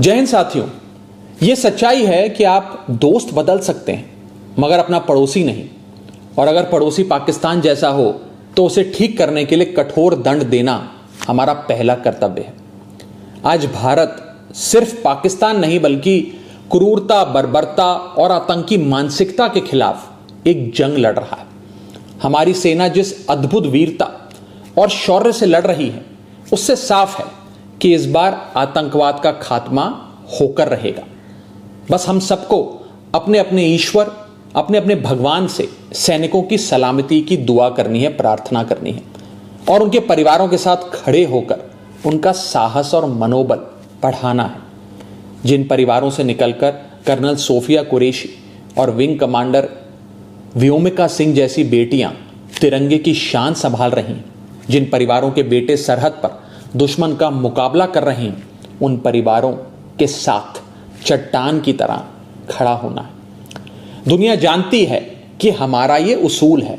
जय हिंद साथियों। यह सच्चाई है कि आप दोस्त बदल सकते हैं मगर अपना पड़ोसी नहीं, और अगर पड़ोसी पाकिस्तान जैसा हो तो उसे ठीक करने के लिए कठोर दंड देना हमारा पहला कर्तव्य है। आज भारत सिर्फ पाकिस्तान नहीं बल्कि क्रूरता, बर्बरता और आतंकी मानसिकता के खिलाफ एक जंग लड़ रहा है। हमारी सेना जिस अद्भुत वीरता और शौर्य से लड़ रही है उससे साफ है कि इस बार आतंकवाद का खात्मा होकर रहेगा। बस हम सबको अपने अपने ईश्वर, अपने अपने भगवान से सैनिकों की सलामती की दुआ करनी है, प्रार्थना करनी है और उनके परिवारों के साथ खड़े होकर उनका साहस और मनोबल बढ़ाना है। जिन परिवारों से निकलकर कर्नल सोफिया कुरैशी और विंग कमांडर व्योमिका सिंह जैसी बेटियां तिरंगे की शान संभाल रही हैं, जिन परिवारों के बेटे सरहद पर दुश्मन का मुकाबला कर रहे हैं, उन परिवारों के साथ चट्टान की तरह खड़ा होना है। दुनिया जानती है कि हमारा ये उसूल है,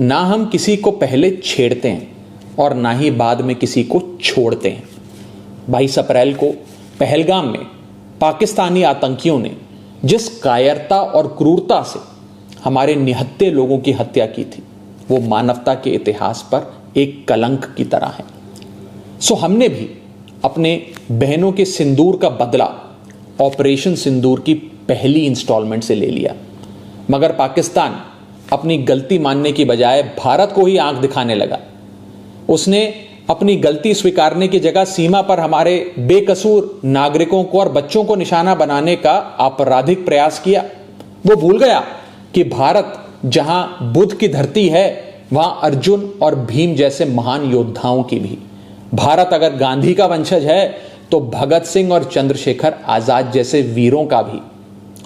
ना हम किसी को पहले छेड़ते हैं और ना ही बाद में किसी को छोड़ते हैं। 22 अप्रैल को पहलगाम में पाकिस्तानी आतंकियों ने जिस कायरता और क्रूरता से हमारे निहत्थे लोगों की हत्या की थी, वो मानवता के इतिहास पर एक कलंक की तरह है। सो हमने भी अपने बहनों के सिंदूर का बदला ऑपरेशन सिंदूर की पहली इंस्टॉलमेंट से ले लिया, मगर पाकिस्तान अपनी गलती मानने की बजाय भारत को ही आंख दिखाने लगा। उसने अपनी गलती स्वीकारने की जगह सीमा पर हमारे बेकसूर नागरिकों को और बच्चों को निशाना बनाने का आपराधिक प्रयास किया। वो भूल गया कि भारत जहां बुद्ध की धरती है, वहां अर्जुन और भीम जैसे महान योद्धाओं की भी। भारत अगर गांधी का वंशज है तो भगत सिंह और चंद्रशेखर आजाद जैसे वीरों का भी।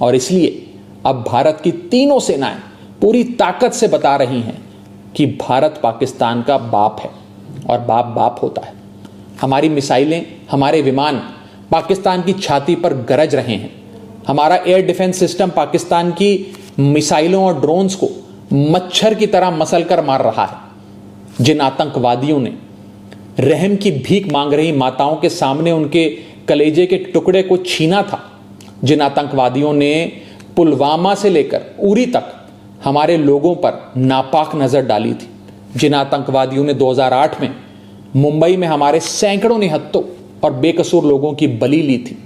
और इसलिए अब भारत की तीनों सेनाएं पूरी ताकत से बता रही हैं कि भारत पाकिस्तान का बाप है और बाप बाप होता है। हमारी मिसाइलें, हमारे विमान पाकिस्तान की छाती पर गरज रहे हैं। हमारा एयर डिफेंस सिस्टम पाकिस्तान की मिसाइलों और ड्रोन्स को मच्छर की तरह मसल कर मार रहा है। जिन आतंकवादियों ने रहम की भीख मांग रही माताओं के सामने उनके कलेजे के टुकड़े को छीना था, जिन आतंकवादियों ने पुलवामा से लेकर उरी तक हमारे लोगों पर नापाक नजर डाली थी, जिन आतंकवादियों ने 2008 में मुंबई में हमारे सैकड़ों निहत्थों और बेकसूर लोगों की बलि ली थी,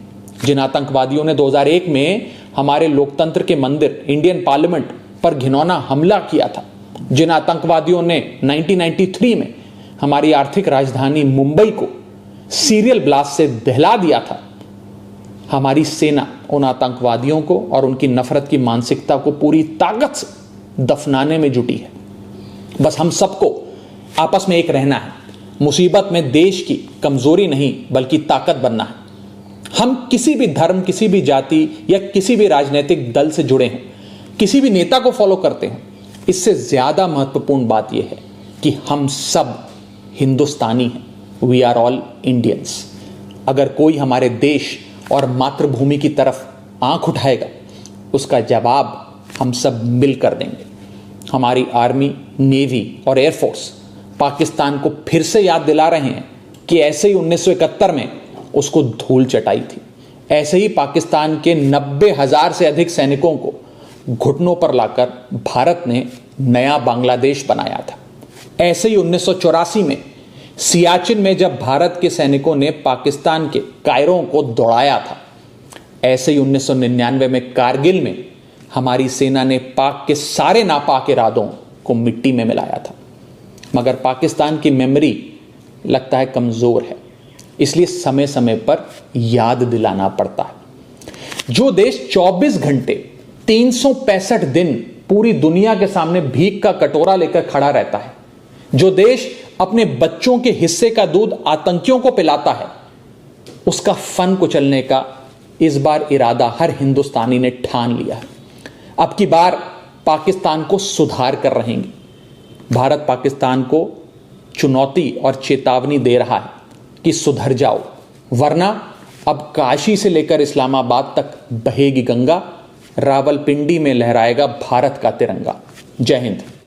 जिन आतंकवादियों ने 2001 में हमारे लोकतंत्र के मंदिर इंडियन पार्लियामेंट पर घिनौना हमला किया था, जिन आतंकवादियों ने 1993 में हमारी आर्थिक राजधानी मुंबई को सीरियल ब्लास्ट से दहला दिया था, हमारी सेना उन आतंकवादियों को और उनकी नफरत की मानसिकता को पूरी ताकत से दफनाने में जुटी है। बस हम सबको आपस में एक रहना है। मुसीबत में देश की कमजोरी नहीं बल्कि ताकत बनना है। हम किसी भी धर्म, किसी भी जाति या किसी भी राजनीतिक दल से जुड़े हैं, किसी भी नेता को फॉलो करते हैं, इससे ज्यादा महत्वपूर्ण बात यह है कि हम सब हिंदुस्तानी हैं। We are all Indians. अगर कोई हमारे देश और मातृभूमि की तरफ आंख उठाएगा, उसका जवाब हम सब मिलकर देंगे। हमारी आर्मी, नेवी और एयरफोर्स पाकिस्तान को फिर से याद दिला रहे हैं कि ऐसे ही 1971 में उसको धूल चटाई थी, ऐसे ही पाकिस्तान के 90,000 से अधिक सैनिकों को घुटनों पर लाकर भारत ने नया बांग्लादेश बनाया था। ऐसे ही 1984 में सियाचिन में जब भारत के सैनिकों ने पाकिस्तान के कायरों को दौड़ाया था, ऐसे ही 1999 में कारगिल में हमारी सेना ने पाक के सारे नापाक इरादों को मिट्टी में मिलाया था। मगर पाकिस्तान की मेमोरी लगता है कमजोर है, इसलिए समय समय पर याद दिलाना पड़ता है। जो देश 24 घंटे 365 दिन पूरी दुनिया के सामने भीख का कटोरा लेकर खड़ा रहता है, जो देश अपने बच्चों के हिस्से का दूध आतंकियों को पिलाता है, उसका फन कुचलने का इस बार इरादा हर हिंदुस्तानी ने ठान लिया है। अब की बार पाकिस्तान को सुधार कर रहेंगे। भारत पाकिस्तान को चुनौती और चेतावनी दे रहा है कि सुधर जाओ, वरना अब काशी से लेकर इस्लामाबाद तक बहेगी गंगा, रावलपिंडी में लहराएगा भारत का तिरंगा। जय हिंद।